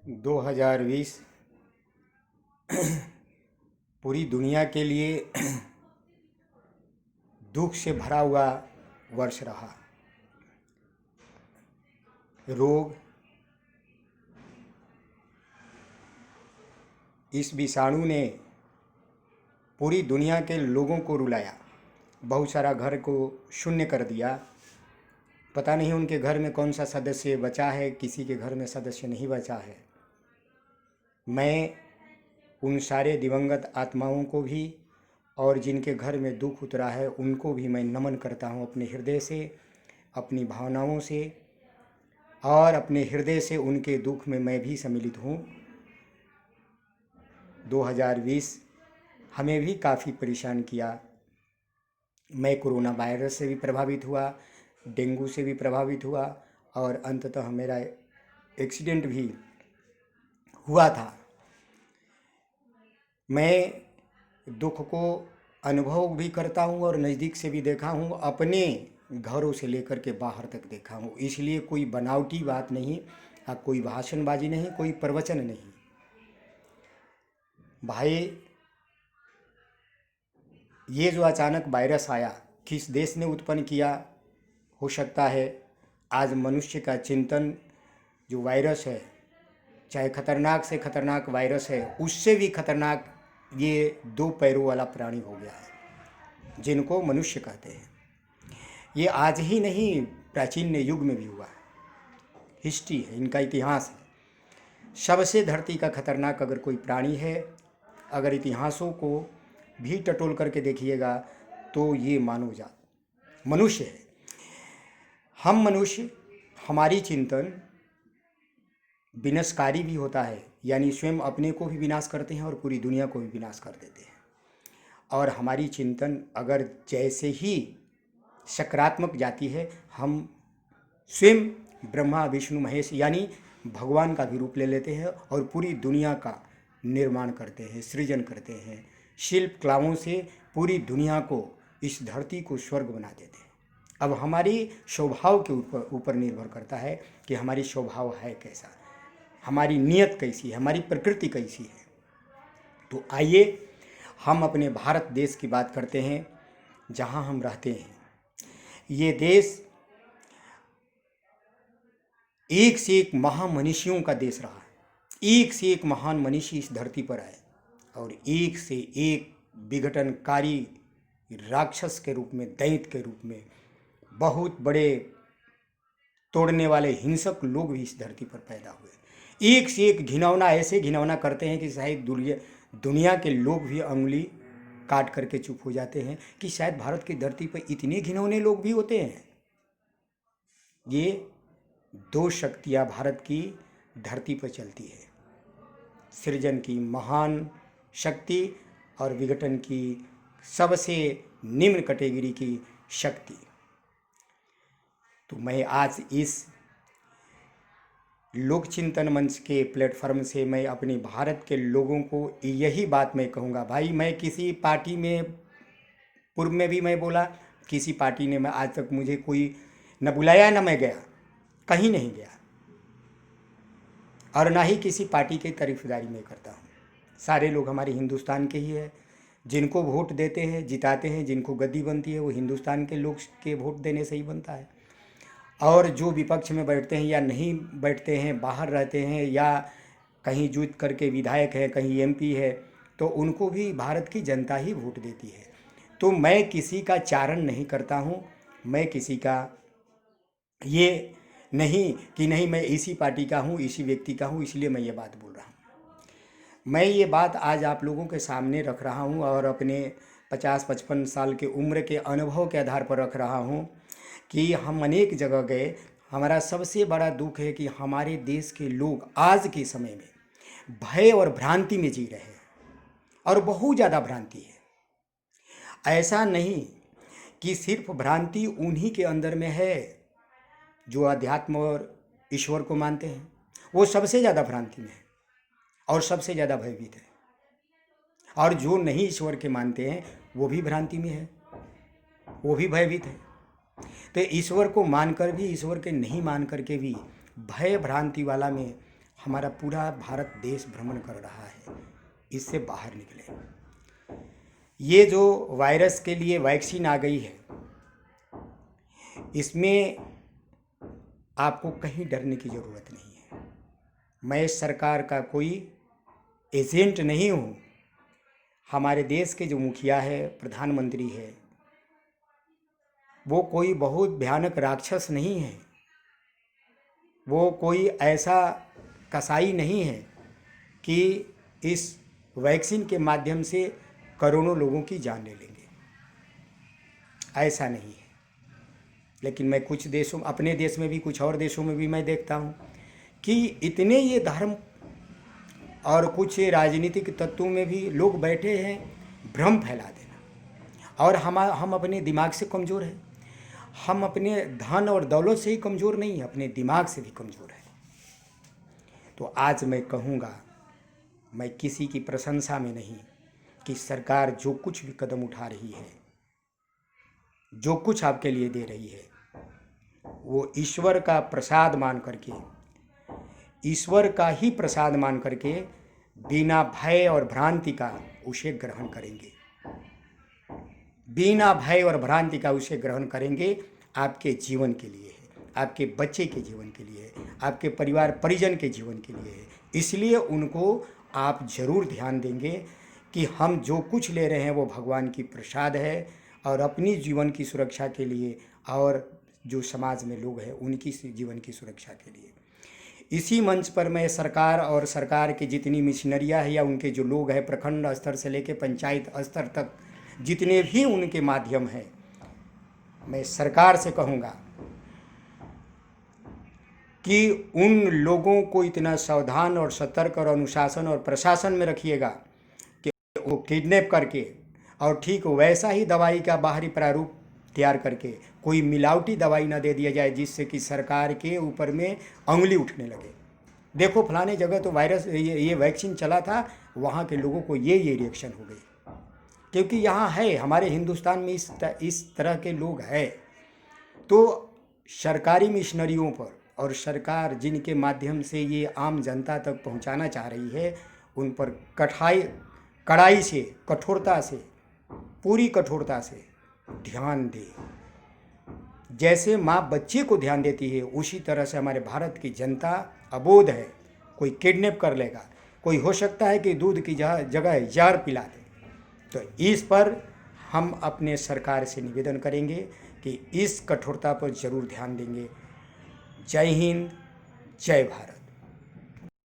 2020 पूरी दुनिया के लिए दुख से भरा हुआ वर्ष रहा। रोग, इस विषाणु ने पूरी दुनिया के लोगों को रुलाया, बहुत सारा घर को शून्य कर दिया। पता नहीं उनके घर में कौन सा सदस्य बचा है, किसी के घर में सदस्य नहीं बचा है। मैं उन सारे दिवंगत आत्माओं को भी और जिनके घर में दुख उतरा है उनको भी मैं नमन करता हूँ अपने हृदय से, अपनी भावनाओं से, और अपने हृदय से उनके दुख में मैं भी सम्मिलित हूँ। 2020 हमें भी काफ़ी परेशान किया। मैं कोरोना वायरस से भी प्रभावित हुआ, डेंगू से भी प्रभावित हुआ और अंततः मेरा एक्सीडेंट भी हुआ था। मैं दुख को अनुभव भी करता हूँ और नज़दीक से भी देखा हूँ, अपने घरों से लेकर के बाहर तक देखा हूँ। इसलिए कोई बनावटी बात नहीं, कोई भाषणबाजी नहीं, कोई प्रवचन नहीं। भाई, ये जो अचानक वायरस आया, किस देश ने उत्पन्न किया, हो सकता है आज मनुष्य का चिंतन जो वायरस है, चाहे खतरनाक से खतरनाक वायरस है, उससे भी खतरनाक ये 2 पैरों वाला प्राणी हो गया है जिनको मनुष्य कहते हैं। ये आज ही नहीं, प्राचीन युग में भी हुआ है, हिस्ट्री है, इनका इतिहास है। सबसे धरती का खतरनाक अगर कोई प्राणी है, अगर इतिहासों को भी टटोल करके देखिएगा तो ये मानव जात मनुष्य है। हम मनुष्य, हमारी चिंतन विनाशकारी भी होता है, यानी स्वयं अपने को भी विनाश करते हैं और पूरी दुनिया को भी विनाश कर देते हैं। और हमारी चिंतन अगर जैसे ही सकारात्मक जाती है, हम स्वयं ब्रह्मा विष्णु महेश यानी भगवान का भी रूप ले लेते हैं और पूरी दुनिया का निर्माण करते हैं, सृजन करते हैं। शिल्प कलाओं से पूरी दुनिया को, इस धरती को स्वर्ग बना देते हैं। अब हमारी स्वभाव के ऊपर निर्भर करता है कि हमारी स्वभाव है कैसा, हमारी नीयत कैसी है, हमारी प्रकृति कैसी है। तो आइए हम अपने भारत देश की बात करते हैं, जहां हम रहते हैं। ये देश एक से एक महामनीषियों का देश रहा है। एक से एक महान मनीषी इस धरती पर आए और एक से एक विघटनकारी राक्षस के रूप में, दैत्य के रूप में, बहुत बड़े तोड़ने वाले हिंसक लोग भी इस धरती पर पैदा हुए। एक से एक घिनौना, ऐसे घिनौना करते हैं कि शायद दुनिया के लोग भी अंगुली काट करके चुप हो जाते हैं कि शायद भारत की धरती पर इतने घिनौने लोग भी होते हैं। ये 2 शक्तियाँ भारत की धरती पर चलती है, सृजन की महान शक्ति और विघटन की सबसे निम्न कैटेगरी की शक्ति। तो मैं आज इस लोक चिंतन मंच के प्लेटफॉर्म से मैं अपने भारत के लोगों को यही बात मैं कहूँगा। भाई, मैं किसी पार्टी में, पूर्व में भी मैं बोला, किसी पार्टी ने मैं आज तक मुझे कोई न बुलाया न मैं गया, कहीं नहीं गया, और ना ही किसी पार्टी की तारीफदारी मैं करता हूँ। सारे लोग हमारे हिंदुस्तान के ही है, जिनको वोट देते हैं, जिताते हैं, जिनको गद्दी बनती है वो हिंदुस्तान के लोग के वोट देने से ही बनता है। और जो विपक्ष में बैठते हैं या नहीं बैठते हैं, बाहर रहते हैं या कहीं जीत करके विधायक है, कहीं एमपी है, तो उनको भी भारत की जनता ही वोट देती है। तो मैं किसी का चारण नहीं करता हूँ, मैं किसी का ये नहीं कि नहीं मैं इसी पार्टी का हूँ, इसी व्यक्ति का हूँ, इसलिए मैं ये बात बोल रहा हूँ। मैं ये बात आज आप लोगों के सामने रख रहा हूँ और अपने 50-55 साल के उम्र के अनुभव के आधार पर रख रहा हूँ कि हम अनेक जगह गए। हमारा सबसे बड़ा दुख है कि हमारे देश के लोग आज के समय में भय और भ्रांति में जी रहे हैं, और बहुत ज़्यादा भ्रांति है। ऐसा नहीं कि सिर्फ भ्रांति उन्हीं के अंदर में है जो अध्यात्म और ईश्वर को मानते हैं, वो सबसे ज़्यादा भ्रांति में है और सबसे ज़्यादा भयभीत है। और जो नहीं ईश्वर के मानते हैं वो भी भ्रांति में है, वो भी भयभीत है। तो ईश्वर को मानकर भी, ईश्वर के नहीं मान करके भी भय भ्रांति वाला में हमारा पूरा भारत देश भ्रमण कर रहा है, इससे बाहर निकले। ये जो वायरस के लिए वैक्सीन आ गई है, इसमें आपको कहीं डरने की ज़रूरत नहीं है। मैं सरकार का कोई एजेंट नहीं हूँ। हमारे देश के जो मुखिया है, प्रधानमंत्री है, वो कोई बहुत भयानक राक्षस नहीं है। वो कोई ऐसा कसाई नहीं है कि इस वैक्सीन के माध्यम से करोड़ों लोगों की जान ले लेंगे, ऐसा नहीं है। लेकिन मैं कुछ देशों, अपने देश में भी, कुछ और देशों में भी मैं देखता हूँ कि इतने ये धर्म और कुछ राजनीतिक तत्वों में भी लोग बैठे हैं भ्रम फैला देना। और हम अपने दिमाग से कमज़ोर हैं। हम अपने धन और दौलत से ही कमज़ोर नहीं, अपने दिमाग से भी कमज़ोर है। तो आज मैं कहूँगा, मैं किसी की प्रशंसा में नहीं, कि सरकार जो कुछ भी कदम उठा रही है, जो कुछ आपके लिए दे रही है, वो ईश्वर का प्रसाद मान करके, ईश्वर का ही प्रसाद मान करके बिना भय और भ्रांति का उसे ग्रहण करेंगे। बिना भय और भ्रांति का उसे ग्रहण करेंगे। आपके जीवन के लिए है, आपके बच्चे के जीवन के लिए है, आपके परिवार परिजन के जीवन के लिए है। इसलिए उनको आप ज़रूर ध्यान देंगे कि हम जो कुछ ले रहे हैं वो भगवान की प्रसाद है, और अपनी जीवन की सुरक्षा के लिए और जो समाज में लोग हैं उनकी जीवन की सुरक्षा के लिए। इसी मंच पर मैं सरकार और सरकार की जितनी मिशनरियाँ हैं या उनके जो लोग हैं, प्रखंड स्तर से लेकर पंचायत स्तर तक जितने भी उनके माध्यम हैं, मैं सरकार से कहूँगा कि उन लोगों को इतना सावधान और सतर्क और अनुशासन और प्रशासन में रखिएगा कि वो किडनैप करके और ठीक वैसा ही दवाई का बाहरी प्रारूप तैयार करके कोई मिलावटी दवाई ना दे दिया जाए, जिससे कि सरकार के ऊपर में उंगली उठने लगे। देखो फलाने जगह तो वायरस ये वैक्सीन चला था, वहाँ के लोगों को ये रिएक्शन हो गई। क्योंकि यहाँ है, हमारे हिंदुस्तान में इस तरह के लोग हैं। तो सरकारी मिशनरियों पर और सरकार जिनके माध्यम से ये आम जनता तक पहुँचाना चाह रही है, उन पर कड़ाई से, कठोरता से, पूरी कठोरता से ध्यान दे। जैसे माँ बच्चे को ध्यान देती है, उसी तरह से हमारे भारत की जनता अबोध है। कोई किडनैप कर लेगा, कोई हो सकता है कि दूध की जगह जहर पिला दे। तो इस पर हम अपने सरकार से निवेदन करेंगे कि इस कठोरता पर ज़रूर ध्यान देंगे। जय हिंद, जय भारत।